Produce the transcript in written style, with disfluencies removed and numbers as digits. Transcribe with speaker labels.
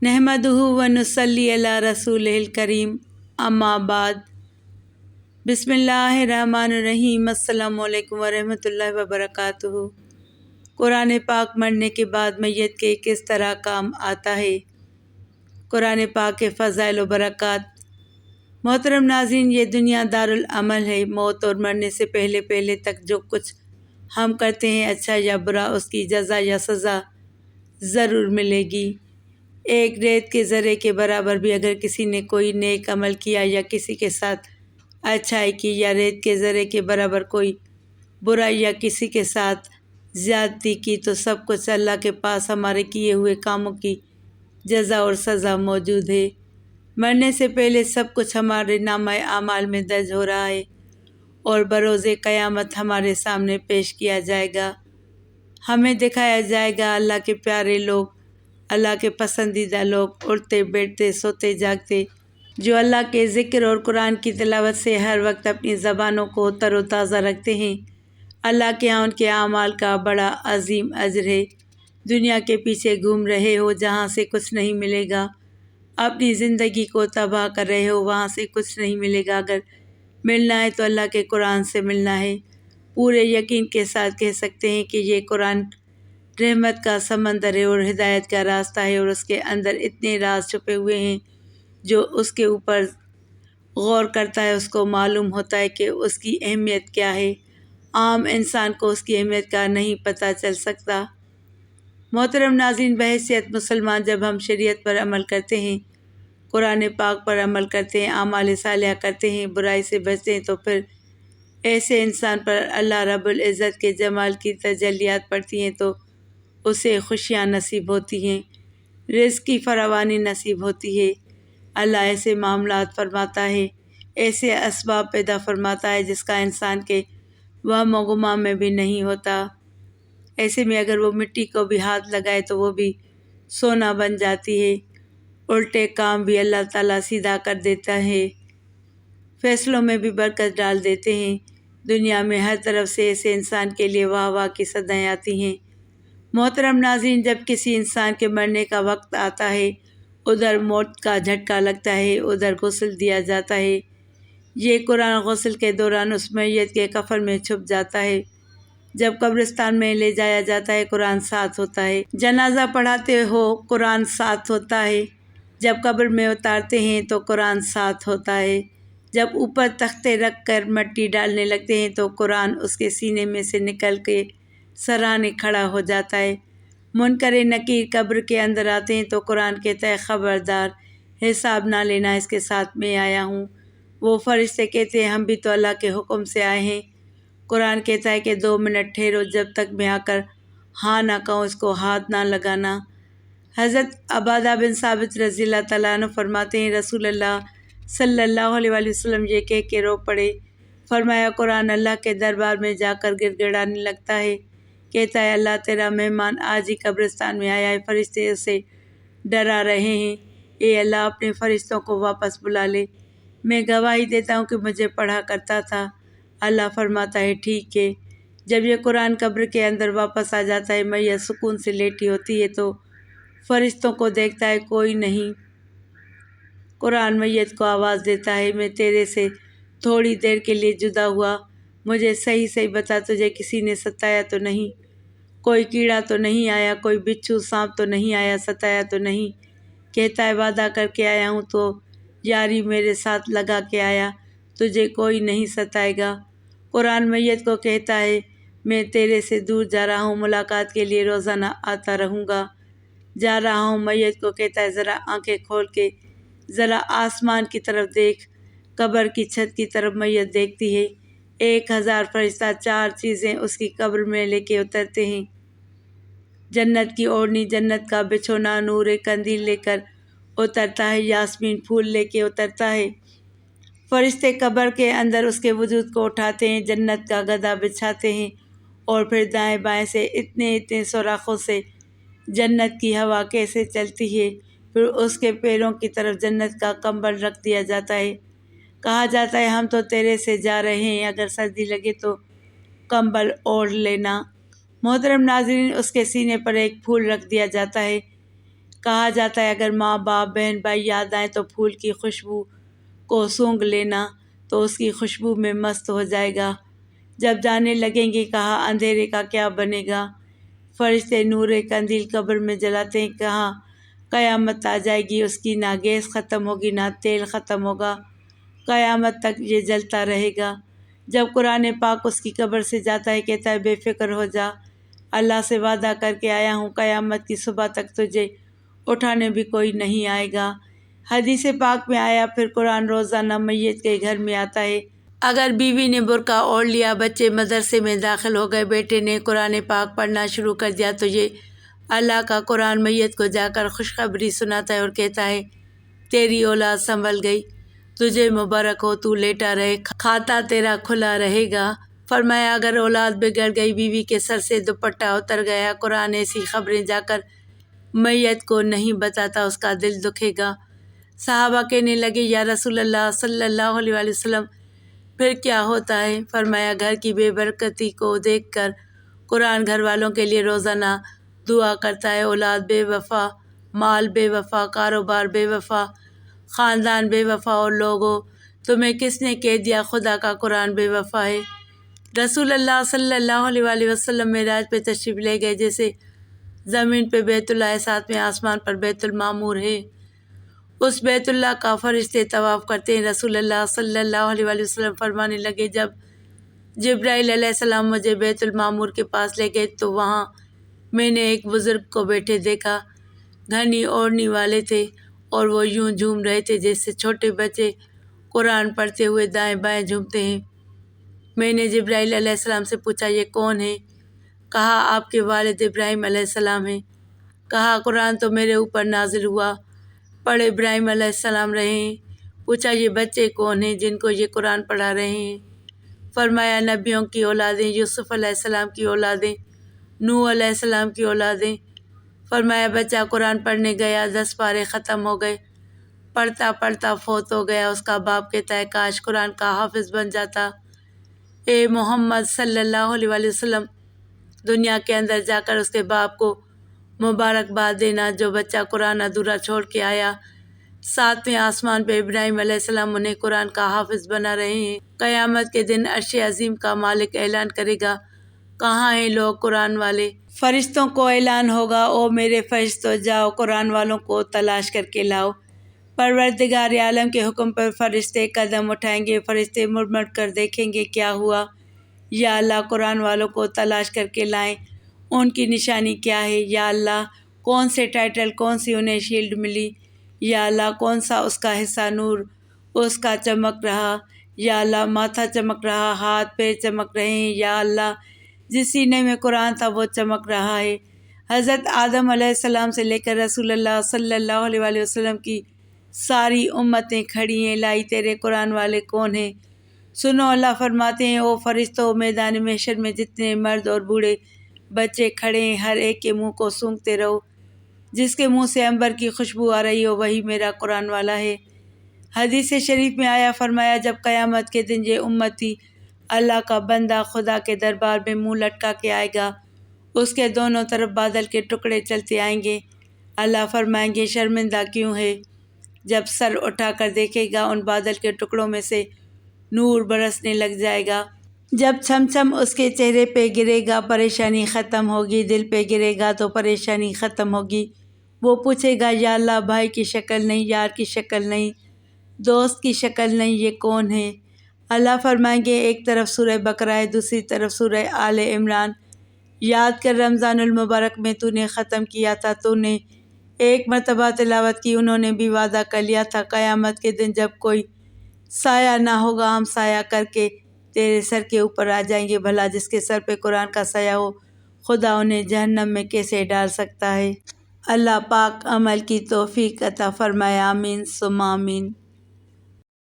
Speaker 1: نحمدہ و نصلی علی رسولہ الکریم، اما بعد۔ بسم اللہ الرحمن الرحیم۔ السلام علیکم ورحمۃ اللہ وبرکاتہ۔ قرآن پاک مرنے کے بعد میت کے کس طرح کام آتا ہے؟ قرآن پاک کے فضائل و برکات۔ محترم ناظرین، یہ دنیا دارالعمل ہے۔ موت اور مرنے سے پہلے تک جو کچھ ہم کرتے ہیں، اچھا یا برا، اس کی جزا یا سزا ضرور ملے گی۔ ایک ریت کے ذرے کے برابر بھی اگر کسی نے کوئی نیک عمل کیا یا کسی کے ساتھ اچھائی کی، یا ریت کے ذرے کے برابر کوئی برائی یا کسی کے ساتھ زیادتی کی، تو سب کچھ اللہ کے پاس ہمارے کیے ہوئے کاموں کی جزا اور سزا موجود ہے۔ مرنے سے پہلے سب کچھ ہمارے نامہ اعمال میں درج ہو رہا ہے اور بروز قیامت ہمارے سامنے پیش کیا جائے گا۔ ہمیں دکھایا جائے گا اللہ کے پیارے لوگ، اللہ کے پسندیدہ لوگ، اٹھتے بیٹھتے سوتے جاگتے، جو اللہ کے ذکر اور قرآن کی تلاوت سے ہر وقت اپنی زبانوں کو تر و تازہ رکھتے ہیں۔ اللہ کے ہاں ان کے اعمال کا بڑا عظیم اجر ہے۔ دنیا کے پیچھے گھوم رہے ہو جہاں سے کچھ نہیں ملے گا، اپنی زندگی کو تباہ کر رہے ہو وہاں سے کچھ نہیں ملے گا، اگر ملنا ہے تو اللہ کے قرآن سے ملنا ہے۔ پورے یقین کے ساتھ کہہ سکتے ہیں کہ یہ قرآن رحمت کا سمندر ہے اور ہدایت کا راستہ ہے، اور اس کے اندر اتنے راز چھپے ہوئے ہیں۔ جو اس کے اوپر غور کرتا ہے اس کو معلوم ہوتا ہے کہ اس کی اہمیت کیا ہے۔ عام انسان کو اس کی اہمیت کا نہیں پتہ چل سکتا۔ محترم ناظرین، بحیثیت مسلمان جب ہم شریعت پر عمل کرتے ہیں، قرآن پاک پر عمل کرتے ہیں، اعمال صالحہ کرتے ہیں، برائی سے بچتے ہیں، تو پھر ایسے انسان پر اللہ رب العزت کے جمال کی تجلیات پڑتی ہیں تو اسے خوشیاں نصیب ہوتی ہیں، رزق کی فراوانی نصیب ہوتی ہے۔ اللہ ایسے معاملات فرماتا ہے، ایسے اسباب پیدا فرماتا ہے جس کا انسان کے وہم و گماں میں بھی نہیں ہوتا۔ ایسے میں اگر وہ مٹی کو بھی ہاتھ لگائے تو وہ بھی سونا بن جاتی ہے۔ الٹے کام بھی اللہ تعالیٰ سیدھا کر دیتا ہے، فیصلوں میں بھی برکت ڈال دیتے ہیں۔ دنیا میں ہر طرف سے ایسے انسان کے لیے واہ واہ کی صدائیں آتی ہیں۔ محترم ناظرین، جب کسی انسان کے مرنے کا وقت آتا ہے، ادھر موت کا جھٹکا لگتا ہے، ادھر غسل دیا جاتا ہے۔ یہ قرآن غسل کے دوران اس میت کے کفن میں چھپ جاتا ہے۔ جب قبرستان میں لے جایا جاتا ہے قرآن ساتھ ہوتا ہے، جنازہ پڑھاتے ہو قرآن ساتھ ہوتا ہے، جب قبر میں اتارتے ہیں تو قرآن ساتھ ہوتا ہے، جب اوپر تختے رکھ کر مٹی ڈالنے لگتے ہیں تو قرآن اس کے سینے میں سے نکل کے سراہنے کھڑا ہو جاتا ہے۔ منکر نکیر قبر کے اندر آتے ہیں تو قرآن کہتا ہے خبردار، حساب نہ لینا، اس کے ساتھ میں آیا ہوں۔ وہ فرشتے کہتے ہیں ہم بھی تو اللہ کے حکم سے آئے ہیں۔ قرآن کہتا ہے کہ 2 منٹ ٹھہرو، جب تک میں آ کر ہاں نہ کہوں اس کو ہاتھ نہ لگانا۔ حضرت عبادہ بن ثابت رضی اللہ تعالیٰ عنہ فرماتے ہیں رسول اللہ صلی اللہ علیہ وآلہ وسلم یہ کہہ کے رو پڑے، فرمایا قرآن اللہ کے دربار میں جا کر گڑ گڑانے لگتا ہے، کہتا ہے اللہ تیرا مہمان آج ہی قبرستان میں آیا ہے، فرشتے اسے ڈرا رہے ہیں، اے اللہ اپنے فرشتوں کو واپس بلا لے، میں گواہی دیتا ہوں کہ مجھے پڑھا کرتا تھا۔ اللہ فرماتا ہے ٹھیک ہے۔ جب یہ قرآن قبر کے اندر واپس آ جاتا ہے، میت سکون سے لیٹی ہوتی ہے تو فرشتوں کو دیکھتا ہے کوئی نہیں۔ قرآن میت کو آواز دیتا ہے میں تیرے سے تھوڑی دیر کے لیے جدا ہوا، مجھے صحیح بتا تجھے کسی نے ستایا تو نہیں، کوئی کیڑا تو نہیں آیا، کوئی بچھو سانپ تو نہیں آیا، ستایا تو نہیں؟ کہتا ہے وعدہ کر کے آیا ہوں تو یاری میرے ساتھ لگا کے آیا، تجھے کوئی نہیں ستائے گا۔ قرآن میت کو کہتا ہے میں تیرے سے دور جا رہا ہوں، ملاقات کے لیے روزانہ آتا رہوں گا، جا رہا ہوں۔ میت کو کہتا ہے ذرا آنکھیں کھول کے ذرا آسمان کی طرف دیکھ۔ قبر کی چھت کی طرف میت دیکھتی ہے، 1000 فرشتہ 4 چیزیں اس کی قبر میں لے کے اترتے ہیں، جنت کی اوڑھنی، جنت کا بچھونا، نور قندیل لے کر اترتا ہے، یاسمین پھول لے کے اترتا ہے۔ فرشتے قبر کے اندر اس کے وجود کو اٹھاتے ہیں، جنت کا گدا بچھاتے ہیں، اور پھر دائیں بائیں سے اتنے سوراخوں سے جنت کی ہوا کیسے چلتی ہے، پھر اس کے پیروں کی طرف جنت کا کمبل رکھ دیا جاتا ہے، کہا جاتا ہے ہم تو تیرے سے جا رہے ہیں، اگر سردی لگے تو کمبل اوڑھ لینا۔ محترم ناظرین، اس کے سینے پر ایک پھول رکھ دیا جاتا ہے، کہا جاتا ہے اگر ماں باپ بہن بھائی یاد آئیں تو پھول کی خوشبو کو سونگھ لینا تو اس کی خوشبو میں مست ہو جائے گا۔ جب جانے لگیں گے کہا اندھیرے کا کیا بنے گا، فرشتے نور قندیل قبر میں جلاتے ہیں، کہا قیامت آ جائے گی، اس کی نہ گیس ختم ہوگی نہ تیل ختم ہوگا، قیامت تک یہ جلتا رہے گا۔ جب قرآن پاک اس کی قبر سے جاتا ہے کہتا ہے بے فکر ہو جا، اللہ سے وعدہ کر کے آیا ہوں قیامت کی صبح تک تجھے اٹھانے بھی کوئی نہیں آئے گا۔ حدیث پاک میں آیا پھر قرآن روزانہ میت کے گھر میں آتا ہے۔ اگر بیوی نے برقع اوڑھ لیا، بچے مدرسے میں داخل ہو گئے، بیٹے نے قرآن پاک پڑھنا شروع کر دیا تو یہ اللہ کا قرآن میت کو جا کر خوشخبری سناتا ہے اور کہتا ہے تیری اولاد سنبھل گئی، تجھے مبارک ہو، تو لیٹا رہے، کھاتا تیرا کھلا رہے گا۔ فرمایا اگر اولاد بگڑ گئی، بیوی کے سر سے دوپٹہ اتر گیا، قرآن ایسی خبریں جا کر میت کو نہیں بتاتا، اس کا دل دکھے گا۔ صحابہ کہنے لگے یا رسول اللہ صلی اللہ علیہ وآلہ وسلم پھر کیا ہوتا ہے؟ فرمایا گھر کی بے برکتی کو دیکھ کر قرآن گھر والوں کے لیے روزانہ دعا کرتا ہے، اولاد بے وفا، مال بے وفا، کاروبار بے وفا، خاندان بے وفا، اور لوگوں تمہیں کس نے کہہ دیا خدا کا قرآن بے وفا ہے؟ رسول اللہ صلی اللہ علیہ وآلہ وسلم معراج پہ تشریف لے گئے، جیسے زمین پہ بیت اللہ ہے، ساتھ میں آسمان پر بیت المعمور ہے، اس بیت اللہ کا فرشتے طواف کرتے ہیں۔ رسول اللہ صلی اللہ علیہ وآلہ وسلم فرمانے لگے جب جبرائیل علیہ السلام مجھے بیت المعمور کے پاس لے گئے تو وہاں میں نے ایک بزرگ کو بیٹھے دیکھا، گھنی اوڑھنی والے تھے اور وہ یوں جھوم رہے تھے جیسے چھوٹے بچے قرآن پڑھتے ہوئے دائیں بائیں جھومتے ہیں۔ میں نے جبرائیل علیہ السلام سے پوچھا یہ کون ہے؟ کہا آپ کے والد ابراہیم علیہ السلام ہیں۔ کہا قرآن تو میرے اوپر نازل ہوا، پڑھ ابراہیم علیہ السلام رہے ہیں۔ پوچھا یہ بچے کون ہیں جن کو یہ قرآن پڑھا رہے ہیں؟ فرمایا نبیوں کی اولادیں، یوسف علیہ السلام کی اولادیں، نوح علیہ السلام کی اولادیں۔ فرمایا بچہ قرآن پڑھنے گیا، 10 پارے ختم ہو گئے، پڑھتا پڑھتا فوت ہو گیا، اس کا باپ کہتا ہے کاش قرآن کا حافظ بن جاتا۔ اے محمد صلی اللہ علیہ وآلہ وسلم دنیا کے اندر جا کر اس کے باپ کو مبارکباد دینا جو بچہ قرآن ادھورا چھوڑ کے آیا۔ ساتویں آسمان پہ ابراہیم علیہ السلام انہیں قرآن کا حافظ بنا رہے ہیں۔ قیامت کے دن عرش عظیم کا مالک اعلان کرے گا کہاں ہیں لوگ قرآن والے؟ فرشتوں کو اعلان ہوگا او میرے فرشتوں جاؤ قرآن والوں کو تلاش کر کے لاؤ۔ پروردگار عالم کے حکم پر فرشتے قدم اٹھائیں گے، فرشتے مڑ مڑ کر دیکھیں گے کیا ہوا، یا اللہ قرآن والوں کو تلاش کر کے لائیں، ان کی نشانی کیا ہے، یا اللہ کون سے ٹائٹل، کون سی انہیں شیلڈ ملی، یا اللہ کون سا اس کا حصہ نور اس کا چمک رہا، یا اللہ ماتھا چمک رہا، ہاتھ پیر چمک رہے ہیں، یا اللہ جس سینے میں قرآن تھا وہ چمک رہا ہے۔ حضرت آدم علیہ السلام سے لے کر رسول اللہ صلی اللہ علیہ وآلہ وسلم کی ساری امتیں کھڑی ہیں، لائی تیرے قرآن والے کون ہیں؟ سنو اللہ فرماتے ہیں او فرشتوں میدان محشر میں جتنے مرد اور بوڑھے بچے کھڑے ہیں ہر ایک کے منہ کو سونگھتے رہو، جس کے منہ سے عنبر کی خوشبو آ رہی ہو وہی میرا قرآن والا ہے۔ حدیث شریف میں آیا فرمایا جب قیامت کے دن یہ امتی اللہ کا بندہ خدا کے دربار میں منہ لٹکا کے آئے گا، اس کے دونوں طرف بادل کے ٹکڑے چلتے آئیں گے، اللہ فرمائیں گے شرمندہ کیوں ہے؟ جب سر اٹھا کر دیکھے گا ان بادل کے ٹکڑوں میں سے نور برسنے لگ جائے گا، جب چھم چھم اس کے چہرے پہ گرے گا پریشانی ختم ہوگی، دل پہ گرے گا تو پریشانی ختم ہوگی۔ وہ پوچھے گا یا اللہ بھائی کی شکل نہیں، یار کی شکل نہیں، دوست کی شکل نہیں، یہ کون ہے؟ اللہ فرمائیں گے ایک طرف سورہ بقرہ ہے دوسری طرف سورہ آل عمران، یاد کر رمضان المبارک میں تو نے ختم کیا تھا، تو نے ایک مرتبہ تلاوت کی، انہوں نے بھی وعدہ کر لیا تھا قیامت کے دن جب کوئی سایہ نہ ہوگا ہم سایہ کر کے تیرے سر کے اوپر آ جائیں گے، بھلا جس کے سر پہ قرآن کا سایہ ہو خدا انہیں جہنم میں کیسے ڈال سکتا ہے؟ اللہ پاک عمل کی توفیق عطا فرمائے، آمین ثم آمین۔